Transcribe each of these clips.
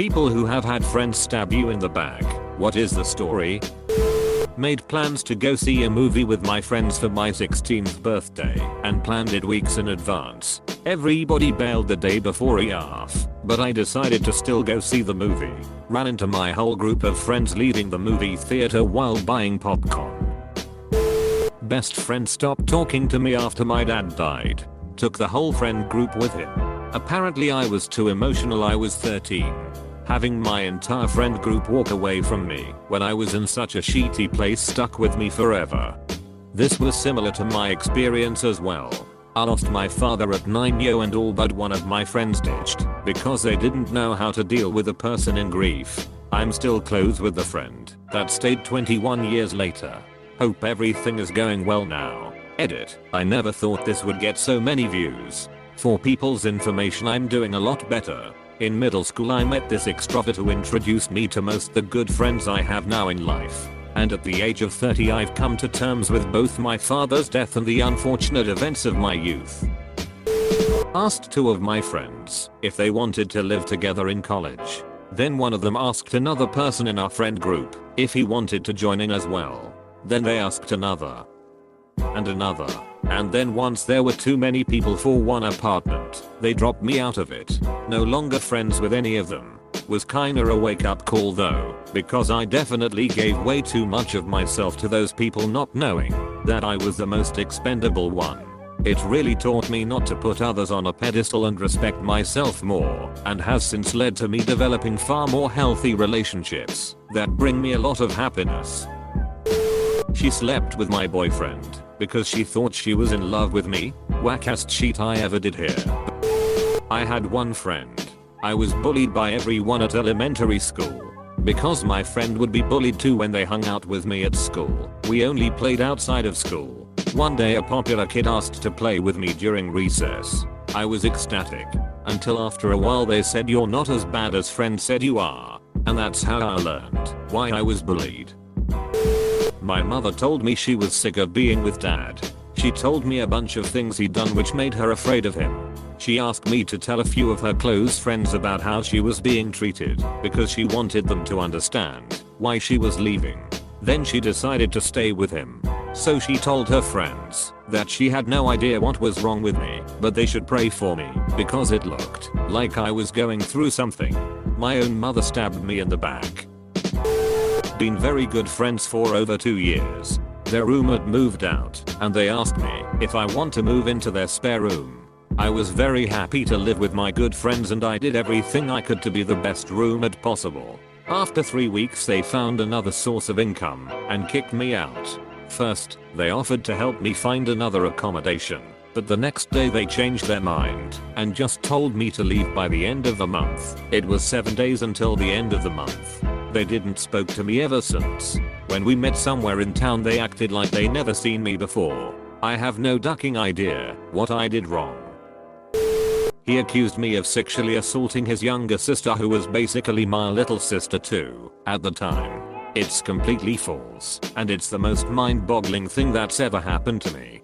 People who have had friends stab you in the back. What is the story? Made plans to go see a movie with my friends for my 16th birthday and planned it weeks in advance. Everybody bailed the day before EF, but I decided to still go see the movie. Ran into my whole group of friends leaving the movie theater while buying popcorn. Best friend stopped talking to me after my dad died. Took the whole friend group with him. Apparently I was too emotional. I was 13. Having my entire friend group walk away from me when I was in such a shitty place stuck with me forever. This was similar to my experience as well. I lost my father at 9 and all but one of my friends ditched because they didn't know how to deal with a person in grief. I'm still close with the friend that stayed 21 years later. Hope everything is going well now. Edit. I never thought this would get so many views. For people's information, I'm doing a lot better. In middle school I met this extrovert who introduced me to most the good friends I have now in life. And at the age of 30 I've come to terms with both my father's death and the unfortunate events of my youth. Asked two of my friends if they wanted to live together in college. Then one of them asked another person in our friend group if he wanted to join in as well. Then they asked another. And another. And then once there were too many people for one apartment, they dropped me out of it. No longer friends with any of them. Was kinda a wake up call though, because I definitely gave way too much of myself to those people not knowing that I was the most expendable one. It really taught me not to put others on a pedestal and respect myself more, and has since led to me developing far more healthy relationships that bring me a lot of happiness. She slept with my boyfriend because she thought she was in love with me. Wackest cheat I ever did here. I had one friend. I was bullied by everyone at elementary school. Because my friend would be bullied too when they hung out with me at school. We only played outside of school. One day a popular kid asked to play with me during recess. I was ecstatic. Until after a while they said you're not as bad as friend said you are. And that's how I learned why I was bullied. My mother told me she was sick of being with dad. She told me a bunch of things he'd done which made her afraid of him. She asked me to tell a few of her close friends about how she was being treated because she wanted them to understand why she was leaving. Then she decided to stay with him. So she told her friends that she had no idea what was wrong with me, but they should pray for me because it looked like I was going through something. My own mother stabbed me in the back. Been very good friends for over 2 years. Their roommate moved out and they asked me if I want to move into their spare room. I was very happy to live with my good friends and I did everything I could to be the best roommate possible. After 3 weeks they found another source of income and kicked me out. First, they offered to help me find another accommodation, but the next day they changed their mind and just told me to leave by the end of the month. It was 7 days until the end of the month. They didn't spoke to me ever since. When we met somewhere in town they acted like they never seen me before. I have no ducking idea what I did wrong. He accused me of sexually assaulting his younger sister who was basically my little sister too at the time. It's completely false and it's the most mind-boggling thing that's ever happened to me.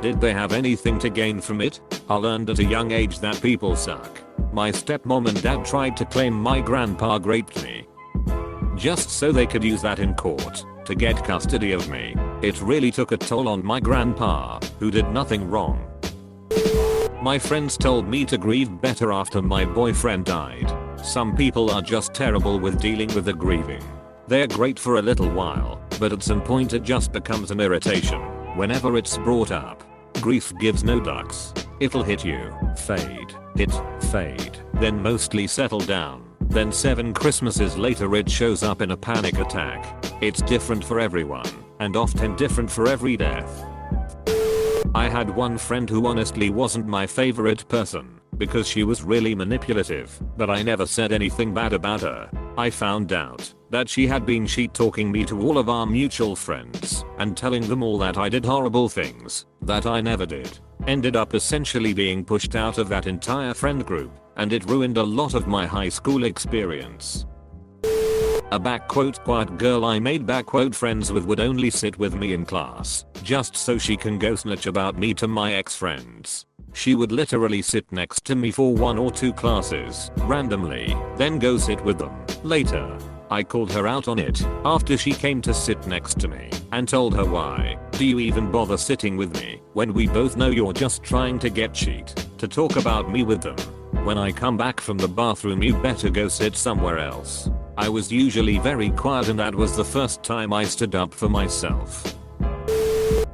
Did they have anything to gain from it? I learned at a young age that people suck. My stepmom and dad tried to claim my grandpa raped me just so they could use that in court to get custody of me. It really took a toll on my grandpa, who did nothing wrong. My friends told me to grieve better after my boyfriend died. Some people are just terrible with dealing with the grieving. They're great for a little while, but at some point it just becomes an irritation whenever it's brought up. Grief gives no ducks. It'll hit you, fade, hit, fade, then mostly settle down. Then 7 Christmases later it shows up in a panic attack. It's different for everyone, and often different for every death. I had one friend who honestly wasn't my favorite person, because she was really manipulative, but I never said anything bad about her. I found out that she had been sheet-talking me to all of our mutual friends, and telling them all that I did horrible things that I never did. Ended up essentially being pushed out of that entire friend group, and it ruined a lot of my high school experience. A quiet girl I made friends with would only sit with me in class, just so she can go snitch about me to my ex-friends. She would literally sit next to me for 1 or 2 classes randomly, then go sit with them later. I called her out on it after she came to sit next to me and told her, why do you even bother sitting with me when we both know you're just trying to get cheat to talk about me with them? When I come back from the bathroom, you better go sit somewhere else. I was usually very quiet, and that was the first time I stood up for myself.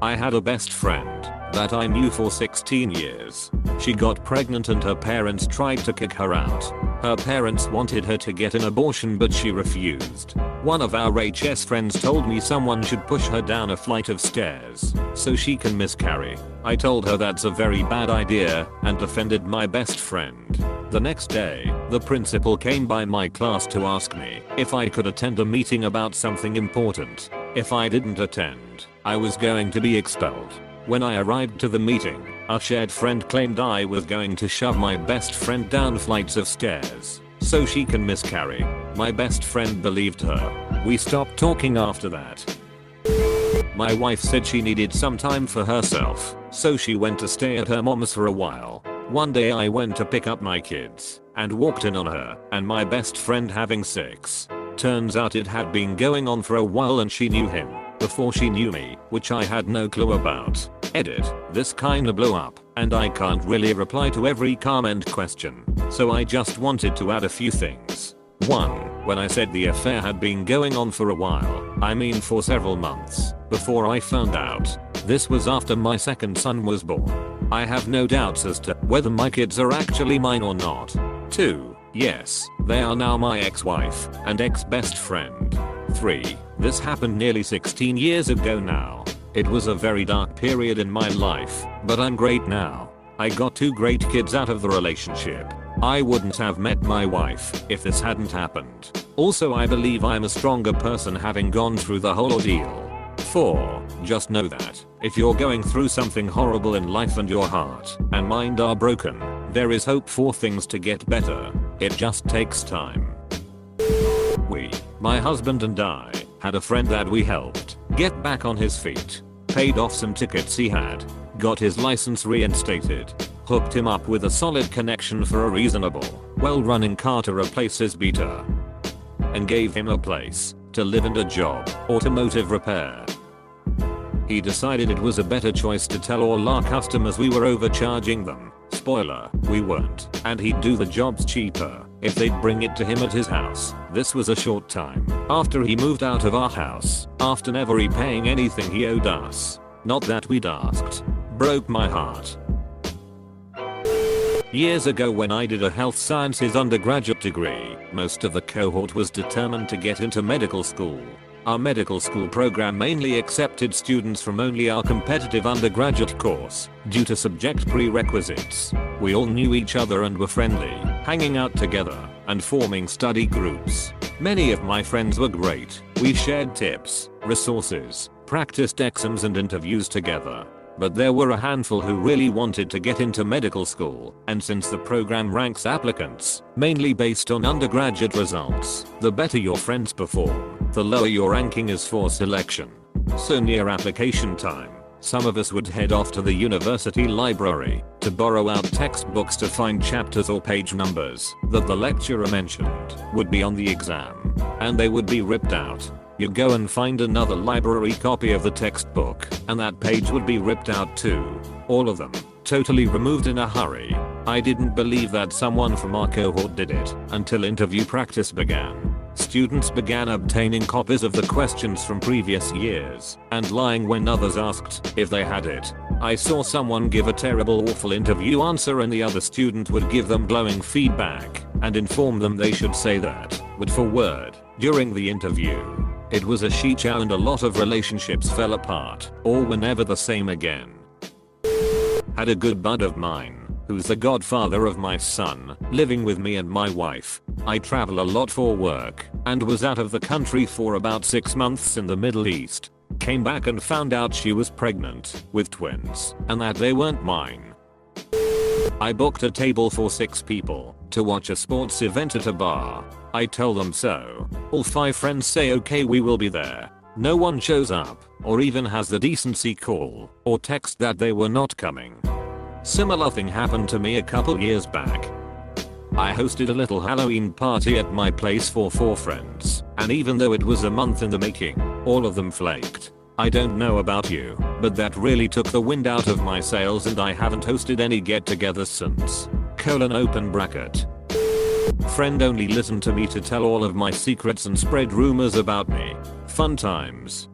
I had a best friend that I knew for 16 years. She got pregnant and her parents tried to kick her out. Her parents wanted her to get an abortion, but she refused. One of our HS friends told me someone should push her down a flight of stairs so she can miscarry. I told her that's a very bad idea and defended my best friend. The next day, the principal came by my class to ask me if I could attend a meeting about something important. If I didn't attend, I was going to be expelled. When I arrived to the meeting, a shared friend claimed I was going to shove my best friend down flights of stairs so she can miscarry. My best friend believed her. We stopped talking after that. My wife said she needed some time for herself, so she went to stay at her mom's for a while. One day I went to pick up my kids and walked in on her and my best friend having sex. Turns out it had been going on for a while and she knew him before she knew me, which I had no clue about. Edit, this kinda blew up, and I can't really reply to every comment question, so I just wanted to add a few things. 1. When I said the affair had been going on for a while, I mean for several months, before I found out. This was after my second son was born. I have no doubts as to whether my kids are actually mine or not. 2. Yes, they are now my ex-wife and ex-best friend. 3. This happened nearly 16 years ago now. It was a very dark period in my life, but I'm great now. I got 2 great kids out of the relationship. I wouldn't have met my wife if this hadn't happened. Also, I believe I'm a stronger person having gone through the whole ordeal. 4. Just know that if you're going through something horrible in life and your heart and mind are broken, there is hope for things to get better. It just takes time. My husband and I, had a friend that we helped get back on his feet, paid off some tickets he had, got his license reinstated, hooked him up with a solid connection for a reasonable, well-running car to replace his beater, and gave him a place to live and a job, automotive repair. He decided it was a better choice to tell all our customers we were overcharging them. Spoiler, we weren't, and he'd do the jobs cheaper if they'd bring it to him at his house. This was a short time after he moved out of our house, after never repaying anything he owed us. Not that we'd asked. Broke my heart. Years ago when I did a health sciences undergraduate degree, most of the cohort was determined to get into medical school. Our medical school program mainly accepted students from only our competitive undergraduate course, due to subject prerequisites. We all knew each other and were friendly, hanging out together, and forming study groups. Many of my friends were great. We shared tips, resources, practiced exams and interviews together. But there were a handful who really wanted to get into medical school, and since the program ranks applicants, mainly based on undergraduate results, the better your friends perform, the lower your ranking is for selection. So near application time, some of us would head off to the university library to borrow out textbooks to find chapters or page numbers that the lecturer mentioned would be on the exam, and they would be ripped out. You go and find another library copy of the textbook, and that page would be ripped out too. All of them, totally removed in a hurry. I didn't believe that someone from our cohort did it until interview practice began. Students began obtaining copies of the questions from previous years and lying when others asked if they had it. I saw someone give a terrible, awful interview answer and the other student would give them glowing feedback and inform them they should say that, word for word, during the interview. It was a shit show and a lot of relationships fell apart or were never the same again. Had a good bud of mine, who's the godfather of my son, living with me and my wife. I travel a lot for work and was out of the country for about 6 months in the Middle East. Came back and found out she was pregnant with twins and that they weren't mine. I booked a table for 6 people to watch a sports event at a bar. I tell them so. All 5 friends say okay, we will be there. No one shows up or even has the decency call or text that they were not coming. Similar thing happened to me a couple years back. I hosted a little Halloween party at my place for 4 friends, and even though it was a month in the making, all of them flaked. I don't know about you, but that really took the wind out of my sails and I haven't hosted any get-togethers since. Open bracket. Friend only listened to me to tell all of my secrets and spread rumors about me. Fun times.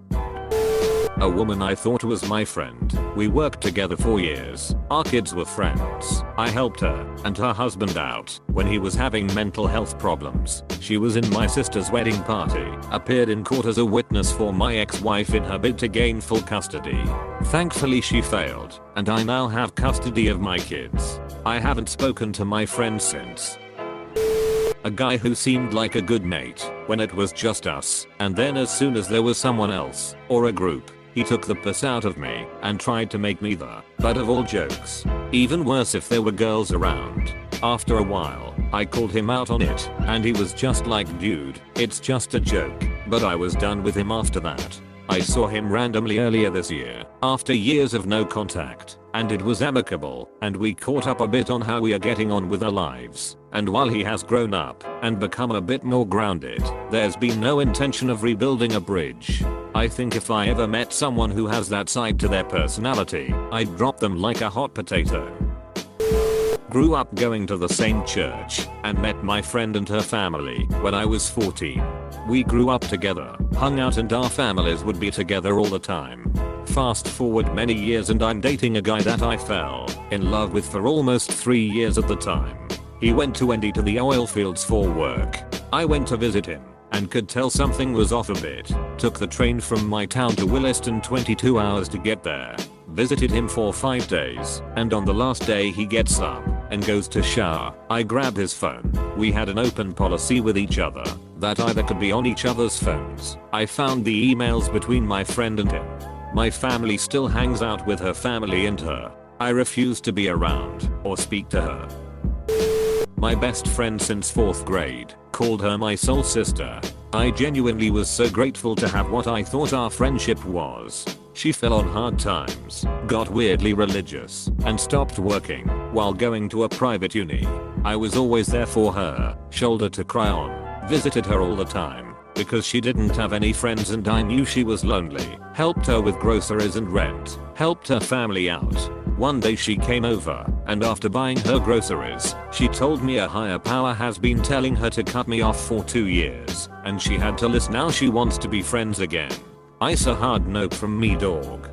A woman I thought was my friend. We worked together for years. Our kids were friends. I helped her and her husband out when he was having mental health problems. She was in my sister's wedding party, appeared in court as a witness for my ex-wife in her bid to gain full custody. Thankfully she failed, and I now have custody of my kids. I haven't spoken to my friend since. A guy who seemed like a good mate when it was just us, and then as soon as there was someone else, or a group, he took the piss out of me and tried to make me the butt of all jokes. Even worse if there were girls around. After a while, I called him out on it, and he was just like, dude, it's just a joke, but I was done with him after that. I saw him randomly earlier this year, after years of no contact, and it was amicable, and we caught up a bit on how we are getting on with our lives. And while he has grown up and become a bit more grounded, there's been no intention of rebuilding a bridge. I think if I ever met someone who has that side to their personality, I'd drop them like a hot potato. Grew up going to the same church and met my friend and her family when I was 14. We grew up together, hung out, and our families would be together all the time. Fast forward many years and I'm dating a guy that I fell in love with for almost 3 years at the time. He went to Indy to the oil fields for work. I went to visit him and could tell something was off a bit. Took the train from my town to Williston, 22 hours to get there. Visited him for 5 days, and on the last day he gets up and goes to shower. I grab his phone. We had an open policy with each other that either could be on each other's phones. I found the emails between my friend and him. My family still hangs out with her family and her. I refuse to be around or speak to her. My best friend since 4th grade, called her my soul sister. I genuinely was so grateful to have what I thought our friendship was. She fell on hard times, got weirdly religious, and stopped working while going to a private uni. I was always there for her, shoulder to cry on, visited her all the time because she didn't have any friends and I knew she was lonely. Helped her with groceries and rent, helped her family out. One day she came over, and after buying her groceries, she told me a higher power has been telling her to cut me off for 2 years, and she had to listen. Now she wants to be friends again. Ice a hard note from me, dog.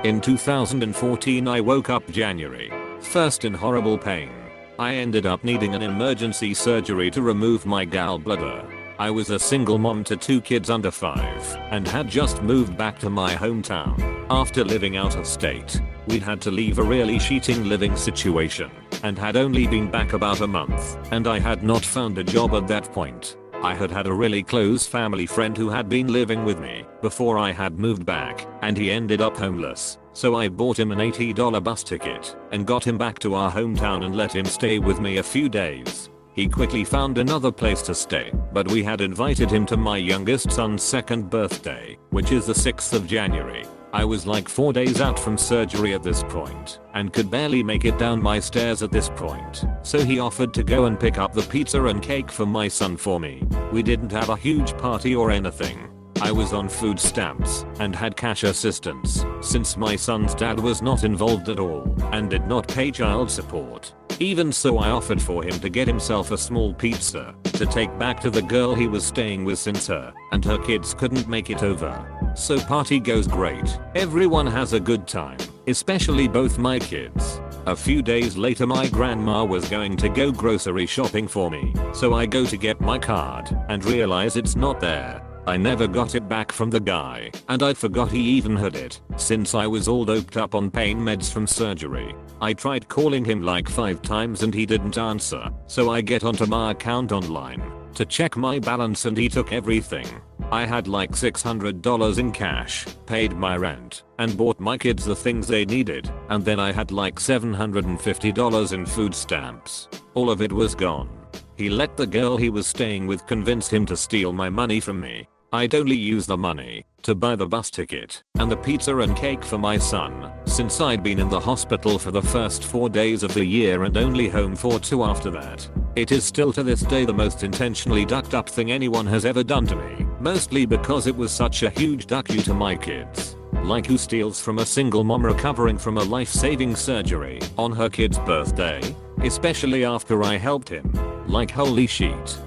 In 2014 I woke up January 1st in horrible pain. I ended up needing an emergency surgery to remove my gallbladder. I was a single mom to 2 kids under 5 and had just moved back to my hometown after living out of state. We'd had to leave a really cheating living situation and had only been back about a month, and I had not found a job at that point. I had had a really close family friend who had been living with me before I had moved back, and he ended up homeless. So I bought him an $80 bus ticket and got him back to our hometown and let him stay with me a few days. He quickly found another place to stay, but we had invited him to my youngest son's 2nd birthday, which is the 6th of January. I was like 4 days out from surgery at this point, and could barely make it down my stairs at this point, so he offered to go and pick up the pizza and cake for my son for me. We didn't have a huge party or anything. I was on food stamps and had cash assistance since my son's dad was not involved at all and did not pay child support. Even so, I offered for him to get himself a small pizza to take back to the girl he was staying with since her and her kids couldn't make it over. So party goes great. Everyone has a good time, especially both my kids. A few days later my grandma was going to go grocery shopping for me, so I go to get my card and realize it's not there. I never got it back from the guy, and I forgot he even had it, since I was all doped up on pain meds from surgery. I tried calling him like 5 times and he didn't answer, so I get onto my account online to check my balance and he took everything. I had like $600 in cash, paid my rent, and bought my kids the things they needed, and then I had like $750 in food stamps. All of it was gone. He let the girl he was staying with convince him to steal my money from me. I'd only use the money to buy the bus ticket and the pizza and cake for my son, since I'd been in the hospital for the first 4 days of the year and only home for 2 after that. It is still to this day the most intentionally ducked up thing anyone has ever done to me, mostly because it was such a huge duck you to my kids. Like who steals from a single mom recovering from a life-saving surgery on her kid's birthday? Especially after I helped him. Like holy shit.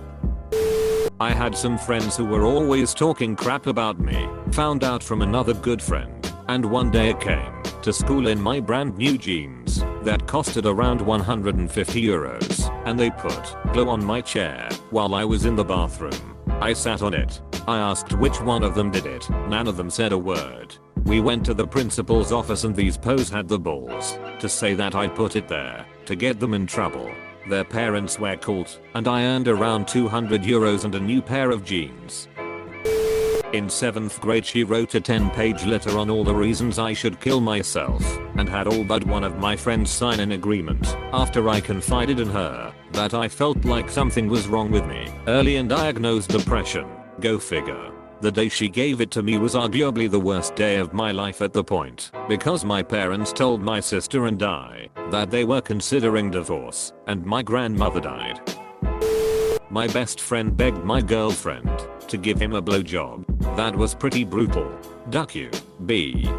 I had some friends who were always talking crap about me, found out from another good friend, and one day I came to school in my brand new jeans that costed around 150 euros, and they put glue on my chair while I was in the bathroom. I sat on it. I asked which one of them did it. None of them said a word. We went to the principal's office and these pos had the balls to say that I'd put it there to get them in trouble. Their parents were caught, and I earned around 200 euros and a new pair of jeans. In 7th grade she wrote a 10-page letter on all the reasons I should kill myself, and had all but one of my friends sign an agreement after I confided in her that I felt like something was wrong with me. Early and diagnosed depression. Go figure. The day she gave it to me was arguably the worst day of my life at the point, because my parents told my sister and I that they were considering divorce, and my grandmother died. My best friend begged my girlfriend to give him a blowjob. That was pretty brutal. Duck you. B.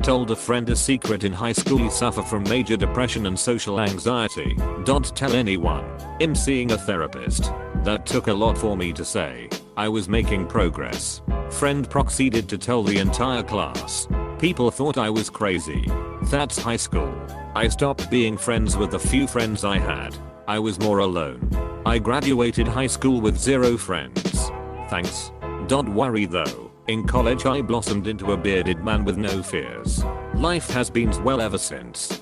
Told a friend a secret in high school: you suffer from major depression and social anxiety. Don't tell anyone. I'm seeing a therapist. That took a lot for me to say. I was making progress. Friend proceeded to tell the entire class. People thought I was crazy. That's high school. I stopped being friends with the few friends I had. I was more alone. I graduated high school with 0 friends. Thanks. Don't worry though. In college I blossomed into a bearded man with no fears. Life has been swell ever since.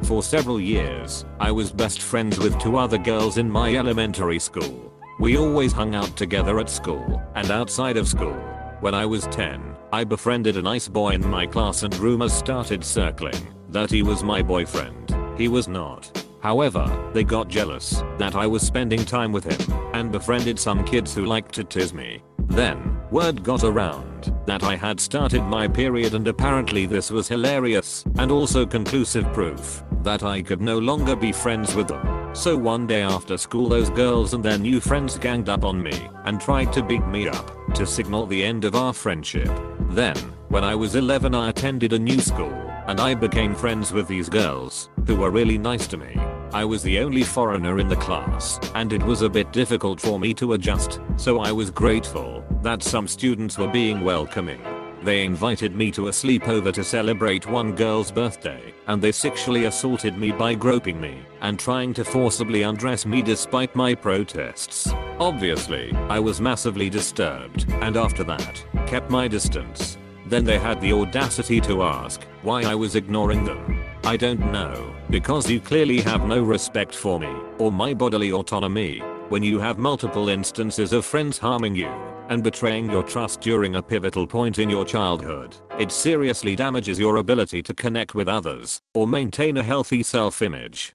For several years, I was best friends with 2 other girls in my elementary school. We always hung out together at school and outside of school. When I was 10, I befriended a nice boy in my class and rumors started circling that he was my boyfriend. He was not. However, they got jealous that I was spending time with him and befriended some kids who liked to tease me. Then, word got around that I had started my period, and apparently this was hilarious and also conclusive proof that I could no longer be friends with them. So one day after school those girls and their new friends ganged up on me and tried to beat me up to signal the end of our friendship. Then, when I was 11 I attended a new school and I became friends with these girls who were really nice to me. I was the only foreigner in the class and it was a bit difficult for me to adjust, so I was grateful that some students were being welcoming. They invited me to a sleepover to celebrate one girl's birthday, and they sexually assaulted me by groping me and trying to forcibly undress me despite my protests. Obviously, I was massively disturbed and after that, kept my distance. Then they had the audacity to ask why I was ignoring them. I don't know, because you clearly have no respect for me or my bodily autonomy. When you have multiple instances of friends harming you and betraying your trust during a pivotal point in your childhood, it seriously damages your ability to connect with others or maintain a healthy self-image.